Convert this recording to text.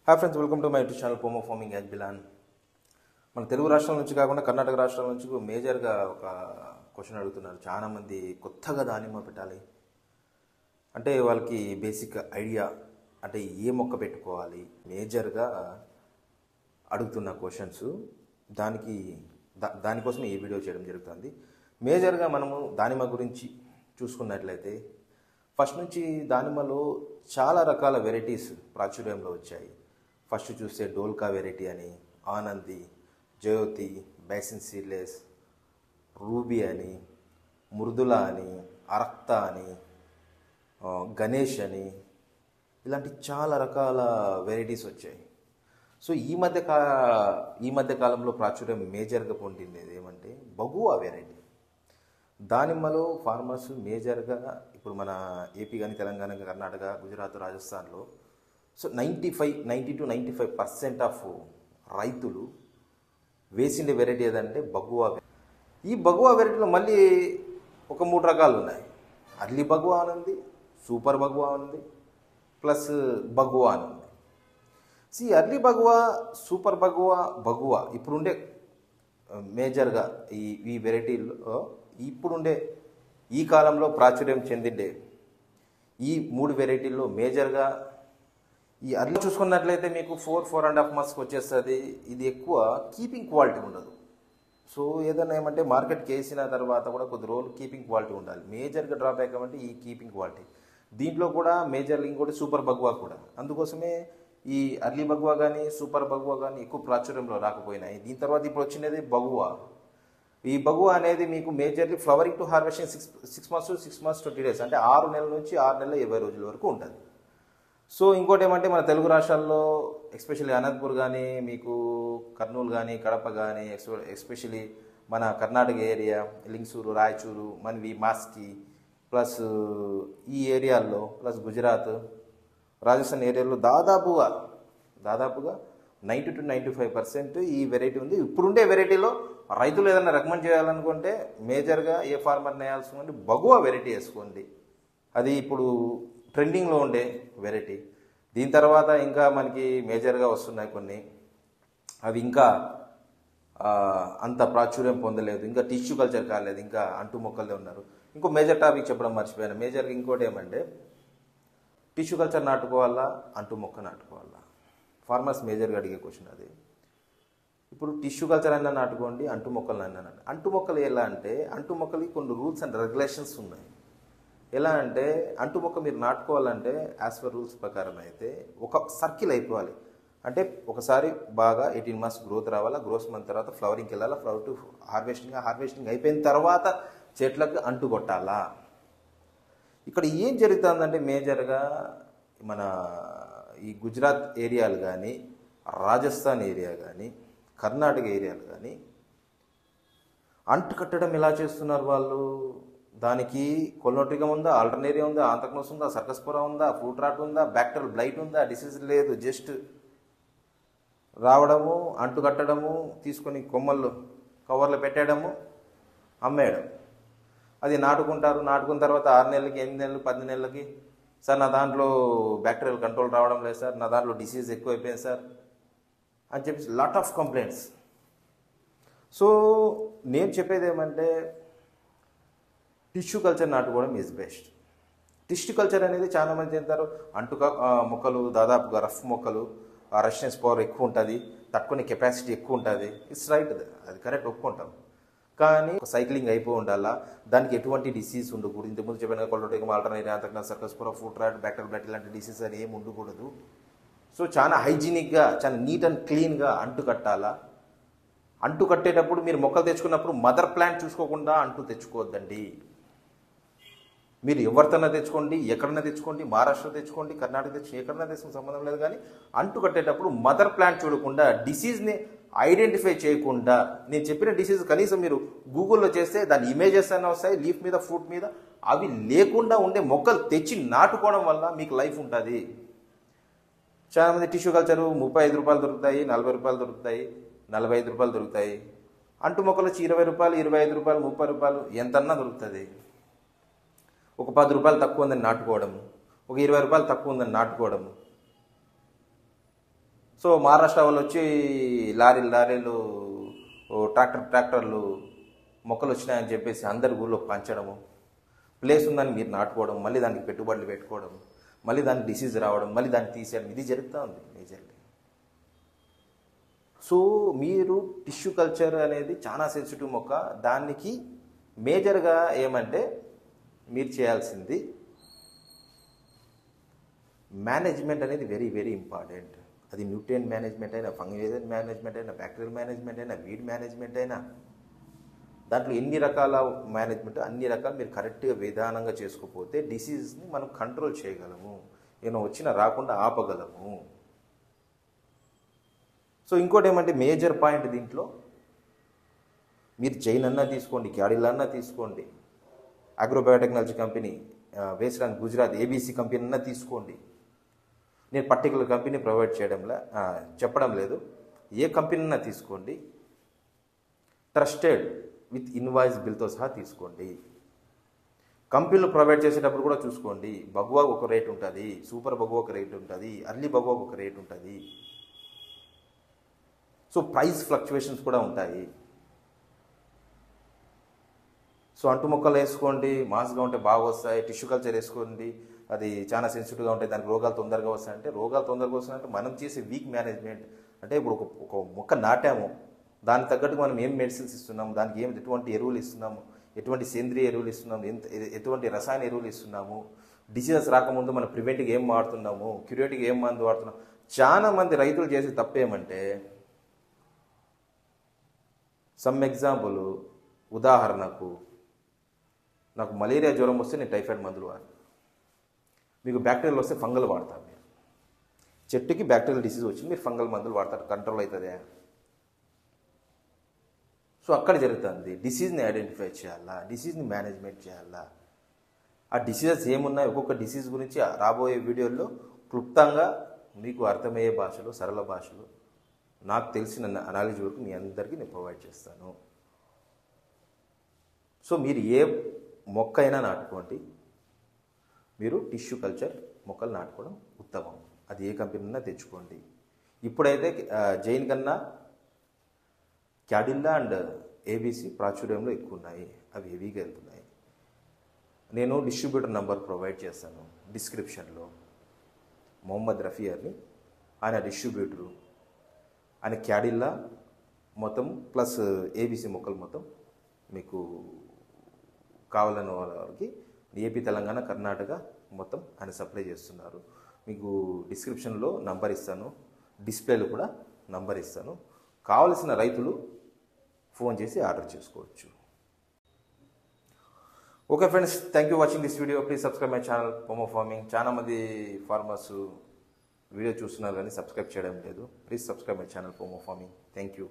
Hi friends, welcome to my YouTube channel Pomo Farming as బిలాన్. మన తెలుగు రాష్ట్రాల నుంచి కాకుండా కర్ణాటక రాష్ట్రాల నుంచి మేజర్గా ఒక క్వశ్చన్ అడుగుతున్నారు చాలామంది. కొత్తగా దానిమ్మ పెట్టాలి అంటే వాళ్ళకి బేసిక్ ఐడియా అంటే ఏ మొక్క పెట్టుకోవాలి మేజర్గా అడుగుతున్న క్వశ్చన్స్. దానికోసం ఈ వీడియో చేయడం జరుగుతుంది. మేజర్గా మనము దానిమ్మ గురించి చూసుకున్నట్లయితే ఫస్ట్ నుంచి దానిమ్మలో చాలా రకాల వెరైటీస్ ప్రాచుర్యంలో వచ్చాయి. ఫస్ట్ చూస్తే డోల్కా వెరైటీ అని, ఆనంది, జ్యోతి, బేసిన్ సీడ్లెస్, రూబీ అని, మృదుల అని, అరక్త అని, గణేష్ అని, ఇలాంటి చాలా రకాల వెరైటీస్ వచ్చాయి. సో ఈ మధ్య కాలంలో ప్రాచుర్యం మేజర్గా పొందింది ఏమంటే బగువా వెరైటీ. దానిమ్మలో ఫార్మర్స్ మేజర్గా ఇప్పుడు మన ఏపీ కానీ తెలంగాణ, కర్ణాటక, గుజరాత్, రాజస్థాన్లో సో 90-95% ఆఫ్ రైతులు వేసిండే వెరైటీ ఏదంటే బగువా. ఈ బగువా వెరైటీలో మళ్ళీ ఒక 3 రకాలు ఉన్నాయి. అర్లీ బగువా అని ఉంది, సూపర్ బగువా ఉంది, ప్లస్ బగువా అని ఉంది. అర్లీ బగువా, సూపర్ బగువా ఇప్పుడుండే మేజర్గా ఈ వెరైటీలో ఇప్పుడుండే ఈ కాలంలో ప్రాచుర్యం చెందిండే ఈ 3 వెరైటీల్లో మేజర్గా ఈ అర్లీ చూసుకున్నట్లయితే మీకు 4.5 monthsకి వచ్చేస్తుంది. ఇది ఎక్కువ కీపింగ్ క్వాలిటీ ఉండదు. సో ఏదైనా ఏమంటే మార్కెట్కి వేసిన తర్వాత కూడా కొద్ది రోజులు కీపింగ్ క్వాలిటీ ఉండాలి. మేజర్గా డ్రాబ్యాక్ ఏమంటే ఈ కీపింగ్ క్వాలిటీ. దీంట్లో కూడా మేజర్గా ఇంకోటి సూపర్ బగువా కూడా. అందుకోసమే ఈ అర్లీ బగువా కానీ సూపర్ బగువా కానీ ఎక్కువ ప్రాచుర్యంలో రాకపోయినాయి. దీని తర్వాత ఇప్పుడు వచ్చినది బగువా. ఈ బగువా అనేది మీకు majorly flowering to harvesting 6 months to 6 months 20 days అంటే 6 నెలల నుంచి 6 నెలల 20 రోజుల వరకు ఉంటుంది. సో ఇంకోటి ఏమంటే మన తెలుగు రాష్ట్రాల్లో ఎస్పెషల్లీ అనంతపూర్ కానీ, మీకు కర్నూలు కానీ, కడప కానీ, ఎస్పెషల్లీ మన కర్ణాటక ఏరియా లింగసూరు, రాయచూరు, మన్వి, మాస్కి, ప్లస్ ఈ ఏరియాల్లో, ప్లస్ గుజరాత్, రాజస్థాన్ ఏరియాలో దాదాపుగా 90-95% ఈ వెరైటీ ఉంది. ఇప్పుడుండే వెరైటీలో రైతులు ఏదైనా రికమెండ్ చేయాలనుకుంటే మేజర్గా ఏ ఫార్మర్ వేయాల్సిందంటే బగువా వెరైటీ వేసుకోండి. అది ఇప్పుడు ట్రెండింగ్లో ఉండే వెరైటీ. దీని తర్వాత ఇంకా మనకి మేజర్గా వస్తున్నాయి కొన్ని, అవి ఇంకా అంత ప్రాచుర్యం పొందలేదు, ఇంకా టిష్యూ కల్చర్ కాలేదు, ఇంకా అంటు మొక్కలే ఉన్నారు. ఇంకో మేజర్ టాపిక్ చెప్పడం మర్చిపోయాను. మేజర్గా ఇంకోటి ఏమంటే టిష్యూ కల్చర్ నాటుకోవాలా, అంటు మొక్క నాటుకోవాలా? ఫార్మర్స్ మేజర్గా అడిగే క్వశ్చన్ అది. ఇప్పుడు టిష్యూ కల్చర్ అయినా నాటుకోండి, అంటు మొక్కలు అయినా నాటుకోండి. అంటు మొక్కలు ఎలా అంటే అంటు మొక్కలకి కొన్ని రూల్స్ అండ్ రెగ్యులేషన్స్ ఉన్నాయి. ఎలా అంటే అంటు మొక్క మీరు నాటుకోవాలంటే యాజ్ పర్ రూల్స్ ప్రకారం అయితే ఒక సర్కిల్ అయిపోవాలి. అంటే ఒకసారి బాగా 18 months గ్రోత్ రావాలా, గ్రోత్ మంత్ తర్వాత ఫ్లవరింగ్కి వెళ్ళాలా, ఫ్లవర్ టు హార్వెస్టింగ్ అయిపోయిన తర్వాత చెట్లకు అంటు కొట్టాలా. ఇక్కడ ఏం జరుగుతుందంటే మేజర్గా మన ఈ గుజరాత్ ఏరియాలు కానీ, రాజస్థాన్ ఏరియా కానీ, కర్ణాటక ఏరియాలు కానీ అంటు కట్టడం ఎలా చేస్తున్నారు వాళ్ళు? దానికి కొల్నోట్రిగం ఉందా, ఆల్టర్నేరియా ఉందా, ఆంతక్నోస్ ఉందా, సర్కస్పోరా ఉందా, ఫ్రూట్ రాట్ ఉందా, బ్యాక్టీరియల్ బ్లైట్ ఉందా, డిసీజ్ లేదు. జస్ట్ రావడము, అంటు కట్టడము, తీసుకొని కొమ్మల్లో కవర్లో పెట్టేయడము, అమ్మేయడం. అది నాటుకున్న తర్వాత 6 నెలలకి, 8 నెలలు, 10 నెలలకి సార్ నా దాంట్లో బ్యాక్టీరియల్ కంట్రోల్ రావడం లేదు సార్, నా దాంట్లో డిసీజ్ ఎక్కువైపోయింది సార్ అని చెప్పి లాట్ ఆఫ్ కంప్లైంట్స్. సో నేను చెప్పేది ఏమంటే టిష్యూ కల్చర్ నాటుకోవడం ఈజ్ బెస్ట్. టిష్యూ కల్చర్ అనేది చాలా మంది చేస్తారు. మొక్కలు దాదాపుగా రఫ్ మొక్కలు, రెసిస్టెన్స్ పవర్ ఎక్కువ ఉంటుంది, తట్టుకునే కెపాసిటీ ఎక్కువ ఉంటుంది. ఇట్స్ రైట్, అది కరెక్ట్, ఒప్పుకుంటాం. కానీ సైక్లింగ్ అయిపోయి ఉండాలా, దానికి ఎటువంటి డిసీజ్ ఉండకూడదు. ఇంతకుముందు చెప్పిన Colletotrichum, Alternaria, anthracnose, Cercospora, fruit rot, bacterial blight ఇలాంటి డిసీజ్ అని ఏమి ఉండకూడదు. సో చాలా హైజీనిక్గా, చాలా నీట్ అండ్ క్లీన్గా అంటు కట్టాలా. అంటు కట్టేటప్పుడు మీరు మొక్కలు తెచ్చుకున్నప్పుడు మదర్ ప్లాంట్ చూసుకోకుండా అంటు తెచ్చుకోవద్దండి. మీరు ఎవరితోనే తెచ్చుకోండి, ఎక్కడైనా తెచ్చుకోండి, మహారాష్ట్ర తెచ్చుకోండి, కర్ణాటక తెచ్చుకోండి, ఎక్కడైనా తెచ్చుకుని సంబంధం లేదు. కానీ అంటు కట్టేటప్పుడు మదర్ ప్లాంట్ చూడకుండా, డిసీజ్ని ఐడెంటిఫై చేయకుండా, నేను చెప్పిన డిసీజ్ కనీసం మీరు గూగుల్లో చేస్తే దాని ఇమేజెస్ అన్నీ వస్తాయి, లీఫ్ మీద, ఫ్రూట్ మీద. అవి లేకుండా ఉండే మొక్కలు తెచ్చి నాటుకోవడం వల్ల మీకు లైఫ్ ఉంటుంది. చాలామంది టిష్యూ కల్చరు 35 రూపాయలు దొరుకుతాయి, 40 రూపాయలు దొరుకుతాయి, 45 రూపాయలు దొరుకుతాయి. అంటు మొక్కలు వచ్చి 20 రూపాయలు, 25 రూపాయలు, 30 రూపాయలు ఎంతన్నా దొరుకుతుంది. ఒక 10 రూపాయలు తక్కువ ఉందని నాటుకోవడము, ఒక 20 రూపాయలు తక్కువ ఉందని నాటుకోవడము. సో మహారాష్ట్ర వాళ్ళు వచ్చి లారీలు ట్రాక్టర్లు మొక్కలు వచ్చినాయని చెప్పేసి అందరి ఊళ్ళో పంచడము, ప్లేస్ ఉందని మీరు నాటుకోవడం, మళ్ళీ దానికి పెట్టుబడులు పెట్టుకోవడం, మళ్ళీ దానికి డిసీజ్ రావడం, మళ్ళీ దాన్ని తీసేయడం, ఇది జరుగుతూ ఉంది మేజర్లీ. సో మీరు టిష్యూ కల్చర్ అనేది చాలా సెన్సిటివ్ మొక్క. దానికి మేజర్గా ఏమంటే మీరు చేయాల్సింది మేనేజ్మెంట్ అనేది వెరీ వెరీ ఇంపార్టెంట్. అది న్యూట్రియన్ మేనేజ్మెంట్ అయినా, ఫంగల్ మేనేజ్మెంట్ అయినా, బ్యాక్టీరియల్ మేనేజ్మెంట్ అయినా, వీడ్ మేనేజ్మెంట్ అయినా, దాంట్లో ఎన్ని రకాల మేనేజ్మెంట్ అన్ని రకాలు మీరు కరెక్ట్గా విధానంగా చేసుకోకపోతే డిసీజ్ని మనం కంట్రోల్ చేయగలము, ఏమైనా వచ్చినా రాకుండా ఆపగలము. సో ఇంకోటి ఏమంటే మేజర్ పాయింట్ దీంట్లో, మీరు జైన్ అన్నా తీసుకోండి, క్యాడిల్ అన్నా తీసుకోండి, agrobiotechnology company based on Gujarat ABC company అన్నా తీసుకోండి. నేను పర్టికులర్ కంపెనీ ప్రొవైడ్ చెప్పడం లేదు. ఏ కంపెనీ అన్నా తీసుకోండి, ట్రస్టెడ్ విత్ ఇన్వాయిస్ బిల్తో సహా తీసుకోండి. కంపెనీలు ప్రొవైడ్ చేసేటప్పుడు కూడా చూసుకోండి, బగువా ఒక రేట్ ఉంటుంది, సూపర్ బగువా ఒక రేట్ ఉంటుంది, అర్లీ బగువా ఒక రేట్ ఉంటుంది. సో ప్రైస్ ఫ్లక్చువేషన్స్ కూడా ఉంటాయి. సో అంటు మొక్కలు వేసుకోండి, మాస్గా ఉంటే బాగా వస్తాయి. టిష్యూ కల్చర్ వేసుకోండి, అది చాలా సెన్సిటివ్గా ఉంటాయి, దానికి రోగాలు తొందరగా వస్తాయంటే మనం చేసే వీక్ మేనేజ్మెంట్. అంటే ఇప్పుడు ఒక మొక్క నాటాము, దానికి తగ్గట్టు మనం ఏం మెడిసిన్స్ ఇస్తున్నాము, దానికి ఎటువంటి ఎరువులు ఇస్తున్నాము, ఎటువంటి సేంద్రియ ఎరువులు ఇస్తున్నాము, ఎటువంటి రసాయన ఎరువులు ఇస్తున్నాము, డిసీజెస్ రాకముందు మనం ప్రివెంట్గా ఏం వాడుతున్నాము, క్యూరేటివ్గా ఏం మందు వాడుతున్నాము. చాలా మంది రైతులు చేసే తప్పేమంటే, సమ్ ఎగ్జాంపుల్, ఉదాహరణకు నాకు మలేరియా జ్వరం వస్తే నేను టైఫాయిడ్ మందులు వాడతాను, మీకు బ్యాక్టీరియల్ వస్తే ఫంగల్ వాడతారు. మీరు చెట్టుకి బ్యాక్టీరియల్ డిసీజ్ వచ్చింది, మీరు ఫంగల్ మందులు వాడతారు, కంట్రోల్ అవుతుందా? సో అక్కడ జరుగుతుంది. డిసీజ్ని ఐడెంటిఫై చేయాలా, డిసీజ్ని మేనేజ్మెంట్ చేయాలా, ఆ డిసీజెస్ ఏమున్నాయి, ఒక్కొక్క డిసీజ్ గురించి రాబోయే వీడియోల్లో క్లుప్తంగా మీకు అర్థమయ్యే భాషలో, సరళ భాషలో, నాకు తెలిసిన అనాలజీ వరకు మీ అందరికీ నేను ప్రొవైడ్ చేస్తాను. సో మీరు ఏ మొక్క అయినా నాటుకోండి, మీరు టిష్యూ కల్చర్ మొక్కలు నాటుకోవడం ఉత్తమం. అది ఏ కంపెనీ అయినా తెచ్చుకోండి. ఇప్పుడైతే జైన్ కన్నా క్యాడిల్లా అండ్ ఏబీసీ ప్రాచుర్యంలో ఎక్కువ ఉన్నాయి, అవి హెవీగా వెళ్తున్నాయి. నేను డిస్ట్రిబ్యూటర్ నంబర్ ప్రొవైడ్ చేస్తాను డిస్క్రిప్షన్లో. మొహమ్మద్ రఫీ అని, ఆయన డిస్ట్రిబ్యూటరు, ఆయన క్యాడిల్లా మొత్తం ప్లస్ ఏబీసీ మొక్కలు మొత్తం మీకు కావాలన్న వాళ్ళకి ఏపీ, తెలంగాణ, కర్ణాటక మొత్తం ఆయన సప్లై చేస్తున్నారు. మీకు డిస్క్రిప్షన్లో నంబర్ ఇస్తాను, డిస్ప్లేలో కూడా నంబర్ ఇస్తాను. కావలసిన రైతులు ఫోన్ చేసి ఆర్డర్ చేసుకోవచ్చు. Okay friends, thank you watching this video. Please subscribe my channel Pomo Farming. చాలా మంది ఫార్మర్స్ వీడియో చూస్తున్నారు కానీ సబ్స్క్రైబ్ చేయడం లేదు. Please subscribe my channel Pomo Farming. Thank you.